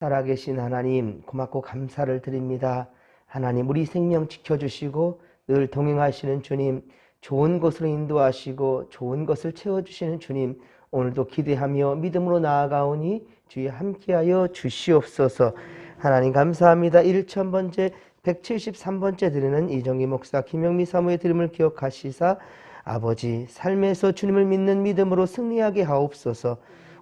살아계신 하나님, 고맙고 감사를 드립니다. 하나님, 우리 생명 지켜주시고 늘 동행하시는 주님, 좋은 것으로 인도하시고 좋은 것을 채워주시는 주님, 오늘도 기대하며 믿음으로 나아가오니 주의 함께하여 주시옵소서. 하나님 감사합니다. 1000번째 173번째 드리는 이정희 목사 김영미 사모의 드림을 기억하시사 아버지, 삶에서 주님을 믿는 믿음으로 승리하게 하옵소서.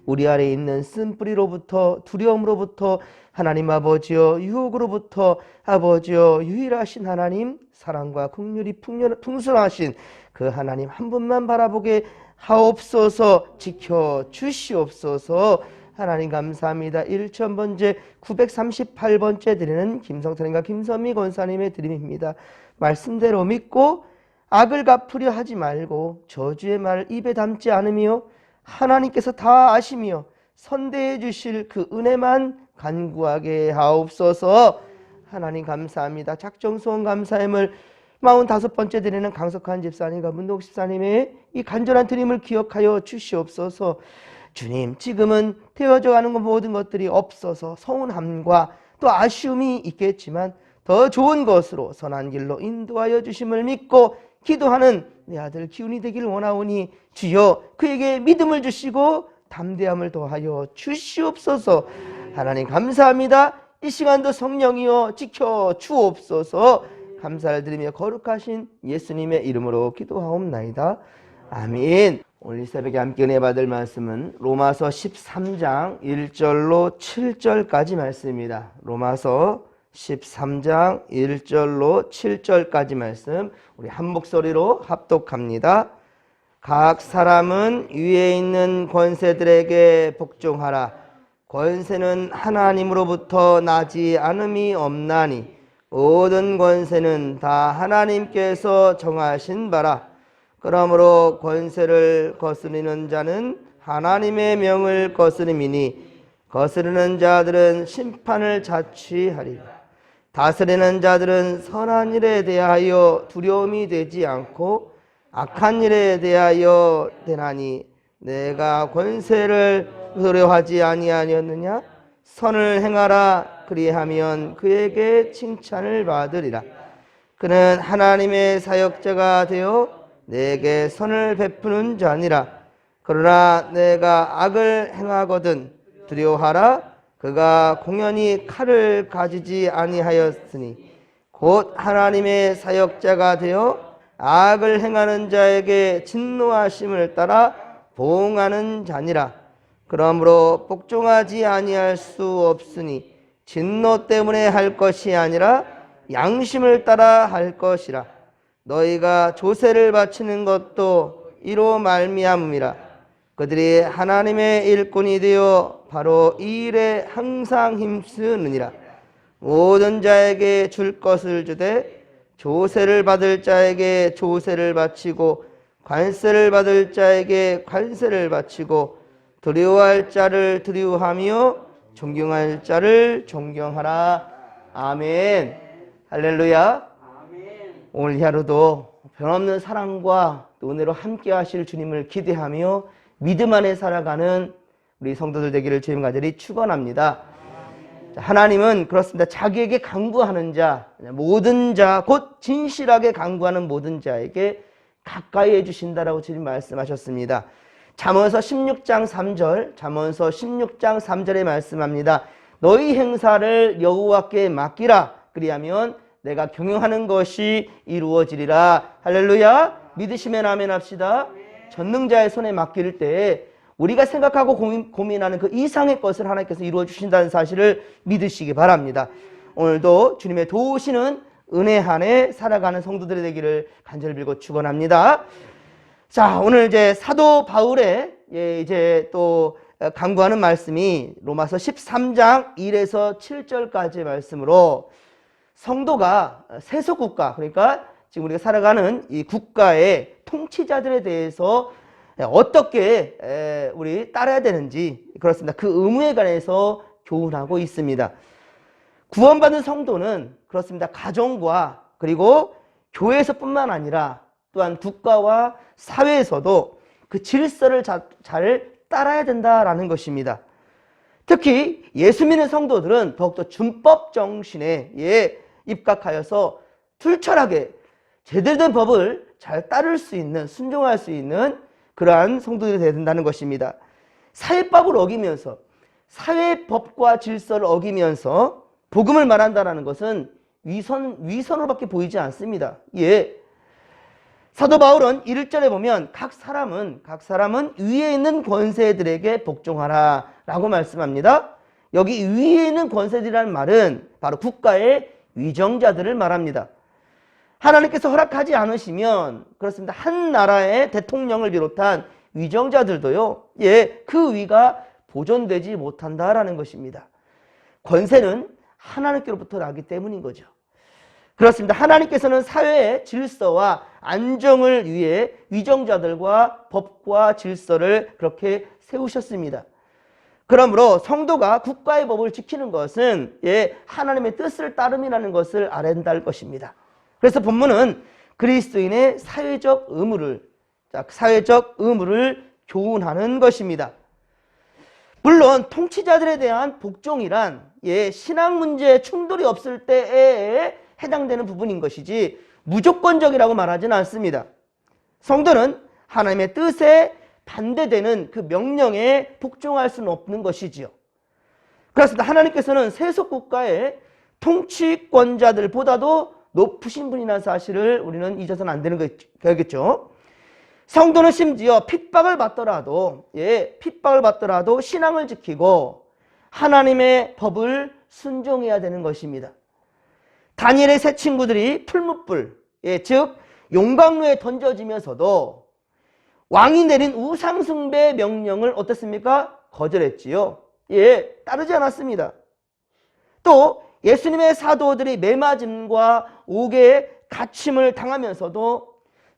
우리 안에 있는 쓴뿌리로부터, 두려움으로부터, 하나님 아버지여, 유혹으로부터 아버지여, 유일하신 하나님, 사랑과 긍휼이 풍성하신 그 하나님 한 분만 바라보게 하옵소서. 지켜주시옵소서. 하나님 감사합니다. 1000번째 938번째 드리는 김성탄님과 김선미 권사님의 드림입니다. 말씀대로 믿고 악을 갚으려 하지 말고 저주의 말을 입에 담지 않으며 하나님께서 다 아시며 선대해 주실 그 은혜만 간구하게 하옵소서. 하나님 감사합니다. 작정소원 감사함을 45번째 드리는 강석한 집사님과 문독 집사님의 이 간절한 드림을 기억하여 주시옵소서. 주님, 지금은 되어져 가는 모든 것들이 없어서 서운함과 또 아쉬움이 있겠지만 더 좋은 것으로 선한 길로 인도하여 주심을 믿고 기도하는 내 아들 기훈이 되기를 원하오니 주여 그에게 믿음을 주시고 담대함을 더하여 주시옵소서. 하나님 감사합니다. 이 시간도 성령이여 지켜 주옵소서. 감사를 드리며 거룩하신 예수님의 이름으로 기도하옵나이다. 아멘. 오늘 이 새벽에 함께 은혜 받을 말씀은 로마서 13장 1절로 7절까지 말씀입니다. 로마서 13장 1절로 7절까지 말씀 우리 한 목소리로 합독합니다. 각 사람은 위에 있는 권세들에게 복종하라. 권세는 하나님으로부터 나지 않음이 없나니 모든 권세는 다 하나님께서 정하신 바라. 그러므로 권세를 거스리는 자는 하나님의 명을 거스림이니 거스르는 자들은 심판을 자취하리라. 다스리는 자들은 선한 일에 대하여 두려움이 되지 않고 악한 일에 대하여 되나니 내가 권세를 도려하지 아니하였느냐? 선을 행하라. 그리하면 그에게 칭찬을 받으리라. 그는 하나님의 사역자가 되어 내게 선을 베푸는 자니라. 그러나 내가 악을 행하거든 두려워하라. 그가 공연히 칼을 가지지 아니하였으니 곧 하나님의 사역자가 되어 악을 행하는 자에게 진노하심을 따라 보응하는 자니라. 그러므로 복종하지 아니할 수 없으니 진노 때문에 할 것이 아니라 양심을 따라 할 것이라. 너희가 조세를 바치는 것도 이로 말미암음이라. 그들이 하나님의 일꾼이 되어 바로 이 일에 항상 힘쓰느니라. 모든 자에게 줄 것을 주되 조세를 받을 자에게 조세를 바치고 관세를 받을 자에게 관세를 바치고 두려워할 자를 두려워하며 존경할 자를 존경하라. 아멘. 할렐루야. 오늘 이 하루도 변없는 사랑과 또 은혜로 함께 하실 주님을 기대하며 믿음 안에 살아가는 우리 성도들 되기를 주님 간절히 축원합니다. 하나님은 그렇습니다. 자기에게 간구하는 자, 모든 자, 곧 진실하게 간구하는 모든 자에게 가까이 해주신다라고 주님 말씀하셨습니다. 잠언서 16장 3절, 잠언서 16장 3절에 말씀합니다. 너희 행사를 여호와께 맡기라. 그리하면 내가 경영하는 것이 이루어지리라. 할렐루야. 믿으시면 아멘 합시다. 전능자의 손에 맡길 때 우리가 생각하고 고민하는 그 이상의 것을 하나님께서 이루어 주신다는 사실을 믿으시기 바랍니다. 오늘도 주님의 도우시는 은혜 안에 살아가는 성도들이 되기를 간절히 빌고 축원합니다. 자, 오늘 이제 사도 바울의 이제 또 강구하는 말씀이 로마서 13장 1에서 7절까지의 말씀으로 성도가 세속국가, 그러니까 지금 우리가 살아가는 이 국가의 통치자들에 대해서 어떻게 우리 따라야 되는지, 그렇습니다. 그 의무에 관해서 교훈하고 있습니다. 구원받은 성도는 그렇습니다. 가정과 그리고 교회에서뿐만 아니라 또한 국가와 사회에서도 그 질서를 잘 따라야 된다라는 것입니다. 특히 예수 믿는 성도들은 더욱더 준법 정신에 입각하여서 툴철하게 제대로 된 법을 잘 따를 수 있는, 순종할 수 있는 그러한 성도들이 되어야 된다는 것입니다. 사회법을 어기면서, 사회법과 질서를 어기면서 복음을 말한다는 것은 위선으로밖에 보이지 않습니다. 사도 바울은 1절에 보면 각 사람은 위에 있는 권세들에게 복종하라 라고 말씀합니다. 여기 위에 있는 권세들이라는 말은 바로 국가의 위정자들을 말합니다. 하나님께서 허락하지 않으시면 그렇습니다. 한 나라의 대통령을 비롯한 위정자들도요, 그 위가 보존되지 못한다라는 것입니다. 권세는 하나님께로부터 나기 때문인 거죠. 그렇습니다. 하나님께서는 사회의 질서와 안정을 위해 위정자들과 법과 질서를 그렇게 세우셨습니다. 그러므로 성도가 국가의 법을 지키는 것은 하나님의 뜻을 따름이라는 것을 알아야 한다는 것입니다. 그래서 본문은 그리스도인의 사회적 의무를 교훈하는 것입니다. 물론 통치자들에 대한 복종이란 신앙 문제에 충돌이 없을 때에 해당되는 부분인 것이지 무조건적이라고 말하지는 않습니다. 성도는 하나님의 뜻에 반대되는 그 명령에 복종할 수는 없는 것이지요. 그렇습니다. 하나님께서는 세속 국가의 통치권자들보다도 높으신 분이라는 사실을 우리는 잊어서는 안 되는 거겠죠. 성도는 심지어 핍박을 받더라도 신앙을 지키고 하나님의 법을 순종해야 되는 것입니다. 다니엘의 세 친구들이 풀무불, 즉 용광로에 던져지면서도 왕이 내린 우상숭배 명령을 어떻습니까? 거절했지요. 따르지 않았습니다. 또 예수님의 사도들이 매맞음과 옥에 갇힘을 당하면서도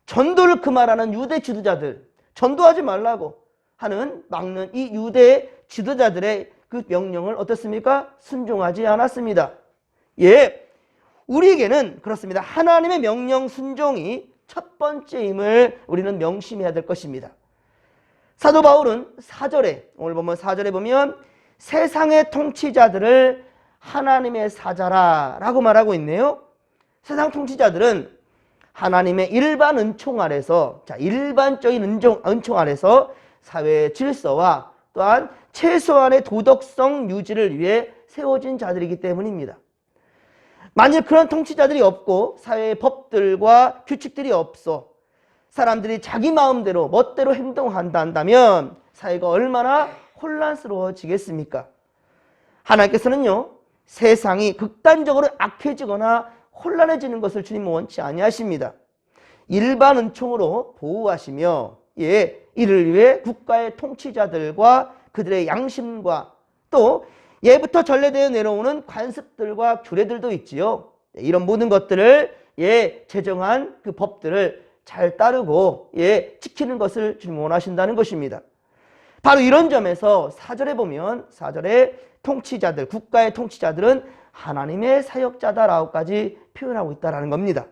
전도를 금하라는 유대 지도자들, 전도하지 말라고 하는 막는 이 유대 지도자들의 그 명령을 어떻습니까? 순종하지 않았습니다. 우리에게는 그렇습니다. 하나님의 명령 순종이 첫 번째임을 우리는 명심해야 될 것입니다. 사도 바울은 4절에, 오늘 보면 4절에 보면 세상의 통치자들을 하나님의 사자라 라고 말하고 있네요. 세상 통치자들은 하나님의 일반 은총 아래서, 일반적인 은총 아래서 사회의 질서와 또한 최소한의 도덕성 유지를 위해 세워진 자들이기 때문입니다. 만일 그런 통치자들이 없고 사회의 법들과 규칙들이 없어 사람들이 자기 마음대로 멋대로 행동한다면 사회가 얼마나 혼란스러워지겠습니까? 하나님께서는요, 세상이 극단적으로 악해지거나 혼란해지는 것을 주님은 원치 아니하십니다. 일반 은총으로 보호하시며 이를 위해 국가의 통치자들과 그들의 양심과 또 예부터 전래되어 내려오는 관습들과 규례들도 있지요. 이런 모든 것들을 제정한 그 법들을 잘 따르고 지키는 것을 주님 원하신다는 것입니다. 바로 이런 점에서 4절에 보면 4절에 통치자들, 국가의 통치자들은 하나님의 사역자다라고까지 표현하고 있다는 겁니다.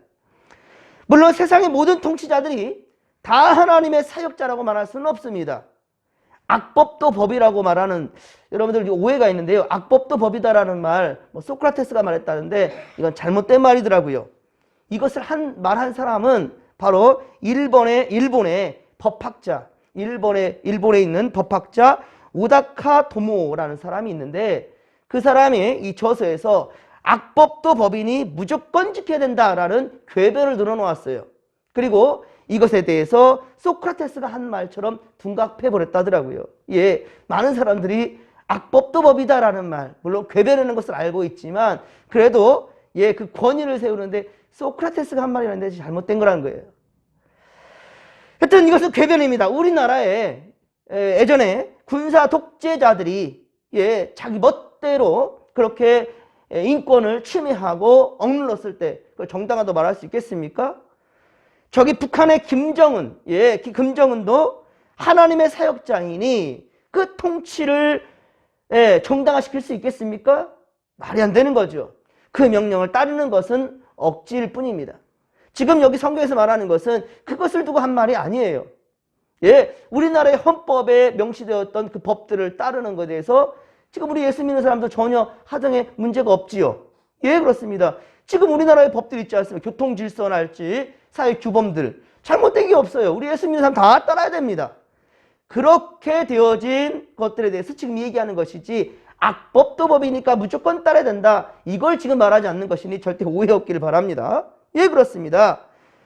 물론 세상의 모든 통치자들이 다 하나님의 사역자라고 말할 수는 없습니다. 악법도 법이라고 말하는, 여러분들 오해가 있는데요. 악법도 법이다라는 말, 소크라테스가 말했다는데 이건 잘못된 말이더라고요. 이것을 말한 사람은 바로 일본의 법학자, 일본에 있는 법학자 오다카 도모라는 사람이 있는데 그 사람이 이 저서에서 악법도 법이니 무조건 지켜야 된다라는 궤변을 늘어놓았어요. 그리고 이것에 대해서 소크라테스가 한 말처럼 둔갑해 버렸다더라고요. 많은 사람들이 악법도 법이다라는 말, 물론 궤변하는 것을 알고 있지만 그래도 그 권위를 세우는데 소크라테스가 한 말이라는데 잘못된 거라는 거예요. 하여튼 이것은 궤변입니다. 우리나라에 예전에 군사 독재자들이 자기 멋대로 그렇게 인권을 침해하고 억눌렀을 때 그걸 정당하다고 말할 수 있겠습니까? 저기 북한의 김정은, 김정은도 하나님의 사역자이니 그 통치를 정당화시킬 수 있겠습니까? 말이 안 되는 거죠. 그 명령을 따르는 것은 억지일 뿐입니다. 지금 여기 성경에서 말하는 것은 그것을 두고 한 말이 아니에요. 우리나라의 헌법에 명시되었던 그 법들을 따르는 것에 대해서 지금 우리 예수 믿는 사람도 전혀 하등에 문제가 없지요. 예, 그렇습니다. 지금 우리나라의 법들 있지 않습니까? 교통 질서랄지 사회 규범들 잘못된 게 없어요. 우리 예수 믿는 사람 다 따라야 됩니다. 그렇게 되어진 것들에 대해서 지금 얘기하는 것이지 악법도 법이니까 무조건 따라야 된다. 이걸 지금 말하지 않는 것이니 절대 오해 없기를 바랍니다. 예, 그렇습니다.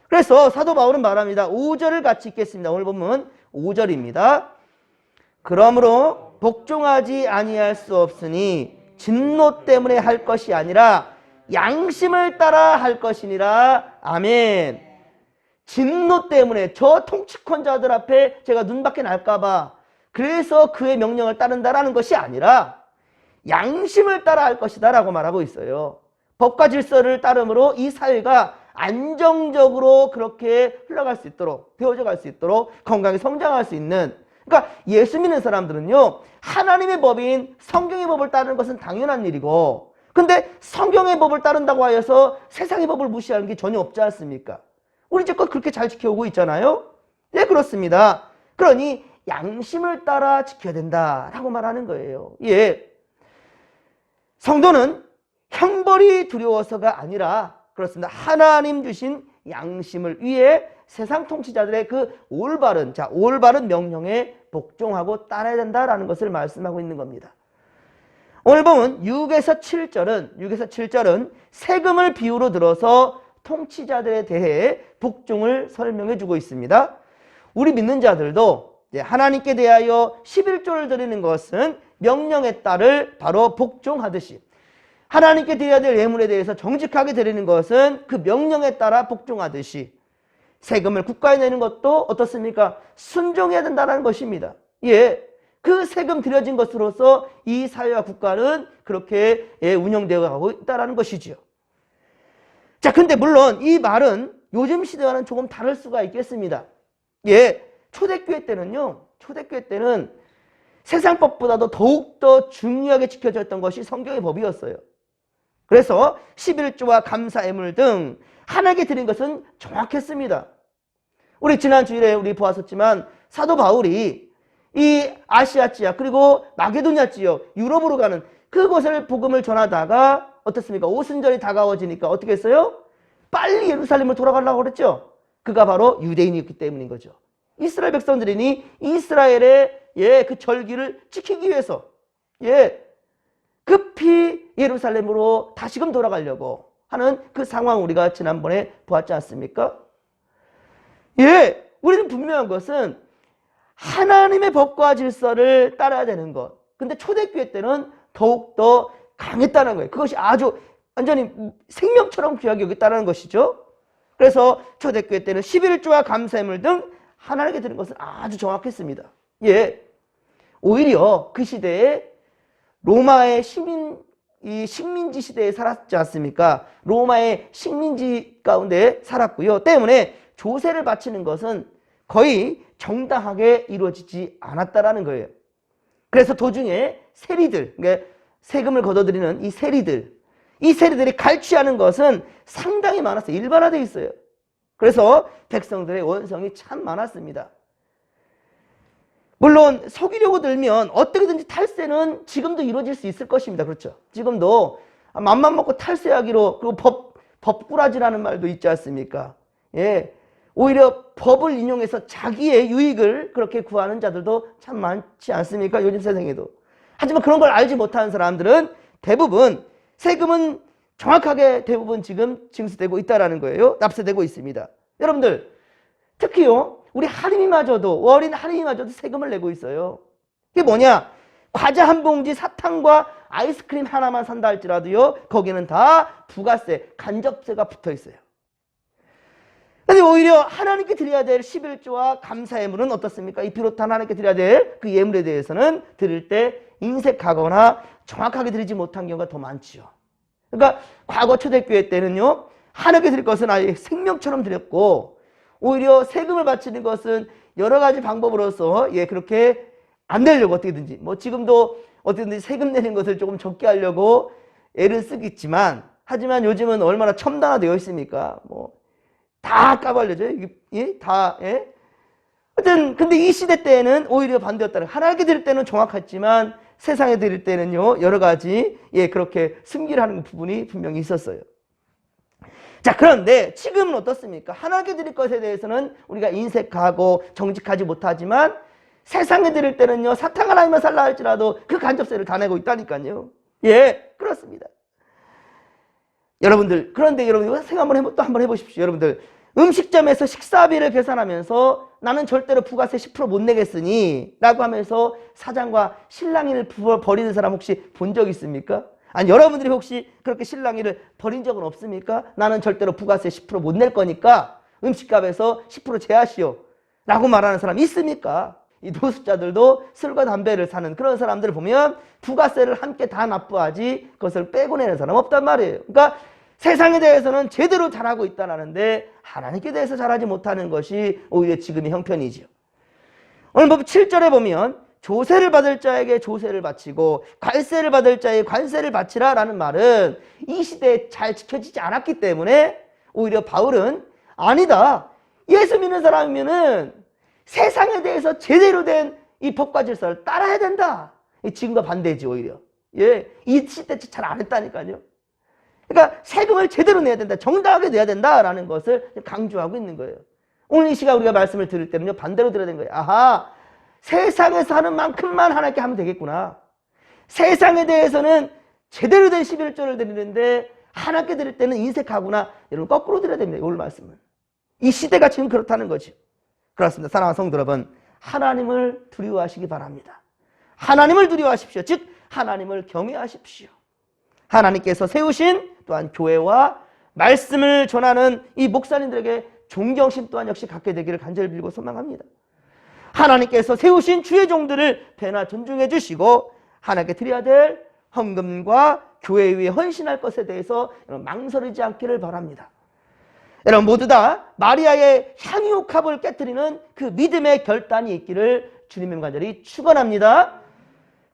그래서 사도 바울은 말합니다. 5절을 같이 읽겠습니다. 오늘 본문 5절입니다. 그러므로 복종하지 아니할 수 없으니 진노 때문에 할 것이 아니라 양심을 따라 할 것이니라. 아멘. 진노 때문에 저 통치권자들 앞에 제가 눈밖에 날까봐 그래서 그의 명령을 따른다라는 것이 아니라 양심을 따라 할 것이다 라고 말하고 있어요. 법과 질서를 따름으로 이 사회가 안정적으로 그렇게 흘러갈 수 있도록, 되어져 갈 수 있도록 건강하게 성장할 수 있는, 그러니까 예수 믿는 사람들은요, 하나님의 법인 성경의 법을 따르는 것은 당연한 일이고, 근데 성경의 법을 따른다고 하여서 세상의 법을 무시하는 게 전혀 없지 않습니까? 우리 이제껏 그렇게 잘 지켜오고 있잖아요. 네, 그렇습니다. 그러니 양심을 따라 지켜야 된다라고 말하는 거예요. 예, 성도는 형벌이 두려워서가 아니라 그렇습니다. 하나님 주신 양심을 위해 세상 통치자들의 그 올바른 명령에 복종하고 따라야 된다라는 것을 말씀하고 있는 겁니다. 오늘 보면 6에서 7절은 세금을 비유로 들어서 통치자들에 대해 복종을 설명해 주고 있습니다. 우리 믿는 자들도 하나님께 대하여 11조를 드리는 것은 명령에 따를 바로 복종하듯이, 하나님께 드려야 될 예물에 대해서 정직하게 드리는 것은 그 명령에 따라 복종하듯이 세금을 국가에 내는 것도 어떻습니까? 순종해야 된다는 것입니다. 예, 그 세금 들여진 것으로서 이 사회와 국가는 그렇게 운영되어 가고 있다는 것이지요. 자, 근데 물론 이 말은 요즘 시대와는 조금 다를 수가 있겠습니다. 예, 초대교회 때는 세상 법보다도 더욱더 중요하게 지켜졌던 것이 성경의 법이었어요. 그래서 11조와 감사예물 등 하나님께 드린 것은 정확했습니다. 우리 지난 주일에 우리 보았었지만 사도 바울이 이 아시아 지역 그리고 마게도냐 지역 유럽으로 가는 그곳을 복음을 전하다가 어떻습니까? 오순절이 다가워지니까 어떻게 했어요? 빨리 예루살렘을 돌아가려고 그랬죠. 그가 바로 유대인이었기 때문인 거죠. 이스라엘 백성들이니 이스라엘의 그 절기를 지키기 위해서 급히 예루살렘으로 다시금 돌아가려고 하는 그 상황 우리가 지난번에 보았지 않습니까? 예, 우리는 분명한 것은 하나님의 법과 질서를 따라야 되는 것. 근데 초대교회 때는 더욱더 강했다는 거예요. 그것이 아주 완전히 생명처럼 귀하게 여겼다는 것이죠. 그래서 초대교회 때는 11조와 감사예물 등 하나님께 드린 것은 아주 정확했습니다. 예, 오히려 그 시대에 로마의 식민지 시대에 살았지 않습니까? 로마의 식민지 가운데 살았고요. 때문에 조세를 바치는 것은 거의 정당하게 이루어지지 않았다라는 거예요. 그래서 도중에 세리들, 그러니까 세금을 걷어들이는 이 세리들이 갈취하는 것은 상당히 많았어요. 일반화되어 있어요. 그래서 백성들의 원성이 참 많았습니다. 물론 속이려고 들면 어떻게든지 탈세는 지금도 이루어질 수 있을 것입니다. 그렇죠? 지금도 맘만 먹고 탈세하기로, 그리고 법꾸라지라는 말도 있지 않습니까? 예, 오히려 법을 인용해서 자기의 유익을 그렇게 구하는 자들도 참 많지 않습니까? 요즘 세상에도. 하지만 그런 걸 알지 못하는 사람들은 대부분 세금은 정확하게 대부분 지금 징수되고 있다는 거예요. 납세되고 있습니다. 여러분들, 특히요, 우리 어린 할인이마저도 세금을 내고 있어요. 그게 뭐냐? 과자 한 봉지 사탕과 아이스크림 하나만 산다 할지라도요, 거기는 다 부가세, 간접세가 붙어 있어요. 근데 오히려 하나님께 드려야 될 11조와 감사예물은 어떻습니까? 이 비롯한 하나님께 드려야 될 그 예물에 대해서는 드릴 때 인색하거나 정확하게 드리지 못한 경우가 더 많지요. 그러니까 과거 초대교회 때는요, 하나님께 드릴 것은 아예 생명처럼 드렸고, 오히려 세금을 바치는 것은 여러 가지 방법으로서 그렇게 안 내려고 어떻게든지, 지금도 어떻게든지 세금 내는 것을 조금 적게 하려고 애를 쓰겠지만, 하지만 요즘은 얼마나 첨단화되어 있습니까? 다 까발려져요. 이게 다. 하여튼 근데 이 시대 때는 오히려 반대였다는, 하나님께 드릴 때는 정확했지만 세상에 드릴 때는요, 여러 가지, 그렇게 숨기라는 부분이 분명히 있었어요. 자, 그런데 지금은 어떻습니까? 하나님께 드릴 것에 대해서는 우리가 인색하고 정직하지 못하지만 세상에 드릴 때는요, 사탕 하나님만 살라 할지라도 그 간접세를 다 내고 있다니까요. 그렇습니다. 여러분들, 그런데 여러분들 생각 한번 해보십시오. 여러분들, 음식점에서 식사비를 계산하면서 나는 절대로 부가세 10% 못 내겠으니 라고 하면서 사장과 실랑이를 벌이는 사람 혹시 본 적 있습니까? 아니, 여러분들이 혹시 그렇게 실랑이를 벌인 적은 없습니까? 나는 절대로 부가세 10% 못 낼 거니까 음식값에서 10% 제하시오 라고 말하는 사람 있습니까? 이 노숙자들도 술과 담배를 사는 그런 사람들을 보면 부가세를 함께 다 납부하지 그것을 빼고 내는 사람 없단 말이에요. 그러니까 세상에 대해서는 제대로 잘하고 있다는데 하나님께 대해서 잘하지 못하는 것이 오히려 지금의 형편이죠. 오늘 7절에 보면 조세를 받을 자에게 조세를 바치고 관세를 받을 자에게 관세를 바치라 라는 말은 이 시대에 잘 지켜지지 않았기 때문에 오히려 바울은 아니다. 예수 믿는 사람이면은 세상에 대해서 제대로 된 이 법과 질서를 따라야 된다. 지금과 반대지 오히려. 이 시대 잘 안 했다니까요. 그러니까 세금을 제대로 내야 된다. 정당하게 내야 된다라는 것을 강조하고 있는 거예요. 오늘 이 시간 우리가 말씀을 들을 때는요, 반대로 들어야 되는 거예요. 아하, 세상에서 하는 만큼만 하나님께 하면 되겠구나. 세상에 대해서는 제대로 된 11조를 드리는데 하나님께 드릴 때는 인색하구나. 여러분 거꾸로 드려야 됩니다. 오늘 말씀은. 이 시대가 지금 그렇다는 거죠. 그렇습니다. 사랑하는 성도 여러분, 하나님을 두려워하시기 바랍니다. 하나님을 두려워하십시오. 즉 하나님을 경외하십시오. 하나님께서 세우신 또한 교회와 말씀을 전하는 이 목사님들에게 존경심 또한 역시 갖게 되기를 간절히 빌고 소망합니다. 하나님께서 세우신 주의 종들을 배나 존중해 주시고 하나님께 드려야 될 헌금과 교회 위에 헌신할 것에 대해서 망설이지 않기를 바랍니다. 여러분 모두 다 마리아의 향유옥합을 깨뜨리는 그 믿음의 결단이 있기를 주님의 간절히 축원합니다.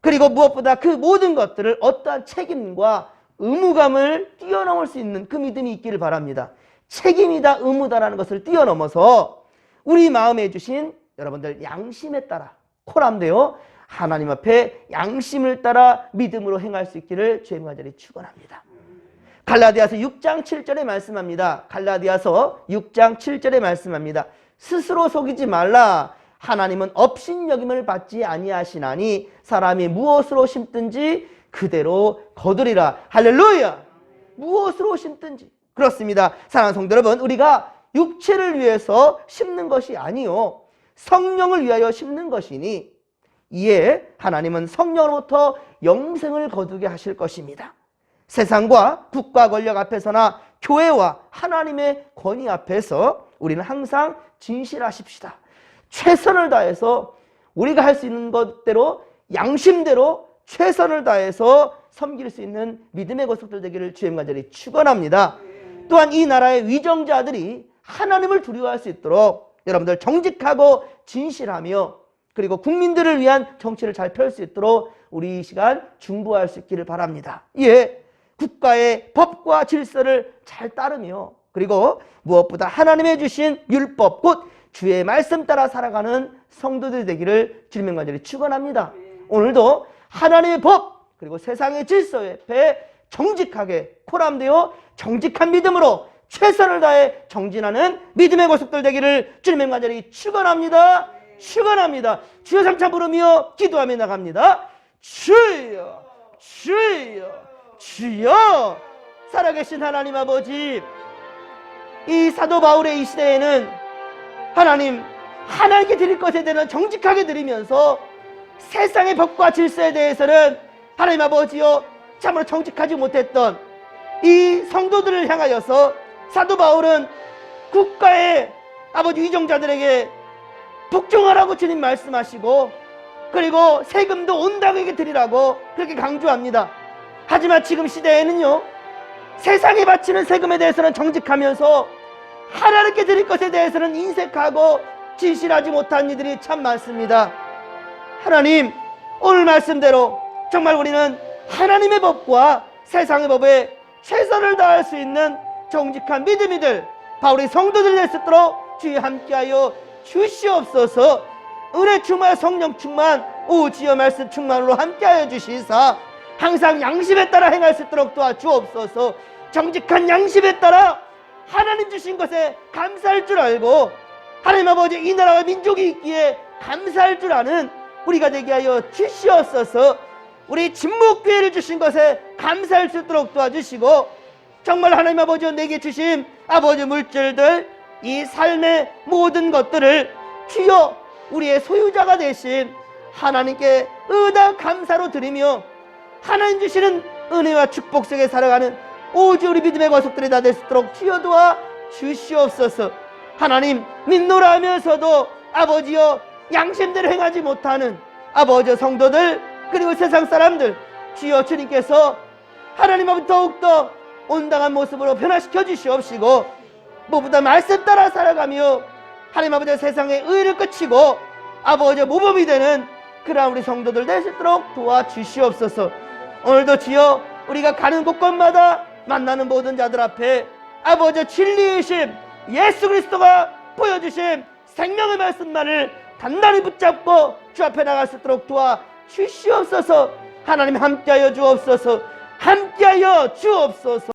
그리고 무엇보다 그 모든 것들을 어떠한 책임과 의무감을 뛰어넘을 수 있는 그 믿음이 있기를 바랍니다. 책임이다 의무다라는 것을 뛰어넘어서 우리 마음에 주신 여러분들 양심에 따라 코람되어 하나님 앞에 양심을 따라 믿음으로 행할 수 있기를 주의 간절히 축원합니다. 갈라디아서 6장 7절에 말씀합니다. 갈라디아서 6장 7절에 말씀합니다. 스스로 속이지 말라. 하나님은 업신여김을 받지 아니하시나니 사람이 무엇으로 심든지 그대로 거두리라. 할렐루야. 무엇으로 심든지. 그렇습니다. 사랑하는 성도 여러분, 우리가 육체를 위해서 심는 것이 아니요 성령을 위하여 심는 것이니 이에 하나님은 성령으로부터 영생을 거두게 하실 것입니다. 세상과 국가 권력 앞에서나 교회와 하나님의 권위 앞에서 우리는 항상 진실하십시다. 최선을 다해서 우리가 할 수 있는 것대로 양심대로 최선을 다해서 섬길 수 있는 믿음의 거석들 되기를 주의 간절히 축원합니다. 또한 이 나라의 위정자들이 하나님을 두려워할 수 있도록 여러분들 정직하고 진실하며 그리고 국민들을 위한 정치를 잘 펼 수 있도록 우리 이 시간 중보할 수 있기를 바랍니다. 국가의 법과 질서를 잘 따르며 그리고 무엇보다 하나님의 주신 율법 곧 주의 말씀 따라 살아가는 성도들 되기를 주님의 간절히 축원합니다. 오늘도 하나님의 법 그리고 세상의 질서 옆에 정직하게 코람되어 정직한 믿음으로 최선을 다해 정진하는 믿음의 고속들 되기를 주님의 간절히 축원합니다. 축원합니다. 주여 삼차 부르며 기도하며 나갑니다. 주여 주여 주여. 살아계신 하나님 아버지, 이 사도 바울의 이 시대에는 하나님 하나님께 드릴 것에 대해서 정직하게 드리면서 세상의 법과 질서에 대해서는 하나님 아버지여 참으로 정직하지 못했던 이 성도들을 향하여서 사도 바울은 국가의 아버지 위정자들에게 복종하라고 주님 말씀하시고 그리고 세금도 온당하게 드리라고 그렇게 강조합니다. 하지만 지금 시대에는요 세상에 바치는 세금에 대해서는 정직하면서 하나님께 드릴 것에 대해서는 인색하고 진실하지 못한 이들이 참 많습니다. 하나님 오늘 말씀대로 정말 우리는 하나님의 법과 세상의 법에 최선을 다할 수 있는 정직한 믿음이들 바울의 성도들이 될 수 있도록 주여 함께하여 주시옵소서. 은혜 충만 성령 충만 오 주여 말씀 충만으로 함께하여 주시사 항상 양심에 따라 행할 수 있도록 도와주옵소서. 정직한 양심에 따라 하나님 주신 것에 감사할 줄 알고 하나님 아버지 이 나라와 민족이 있기에 감사할 줄 아는 우리가 되게 하여 주시옵소서. 우리 진목교회를 주신 것에 감사할 수 있도록 도와주시고 정말 하나님 아버지 내게 주신 아버지 물질들 이 삶의 모든 것들을 주여 우리의 소유자가 되신 하나님께 의다 감사로 드리며 하나님 주시는 은혜와 축복 속에 살아가는 오주 우리 믿음의 과속들이 다 될 수 있도록 주여 도와 주시옵소서. 하나님 믿노라 하면서도 아버지여 양심대로 행하지 못하는 아버지 성도들 그리고 세상 사람들 주여 주님께서 하나님 아버지 더욱더 온당한 모습으로 변화시켜 주시옵시고 무엇보다 말씀 따라 살아가며 하나님 아버지 세상의 의를 끝이고 아버지 모범이 되는 그러한 우리 성도들 될 수 있도록 도와주시옵소서. 오늘도 주여 우리가 가는 곳곳마다 만나는 모든 자들 앞에 아버지 진리이신 예수 그리스도가 보여주신 생명의 말씀만을 단단히 붙잡고 주 앞에 나갈 수 있도록 도와주시옵소서. 하나님 함께하여 주옵소서. 함께하여 주옵소서.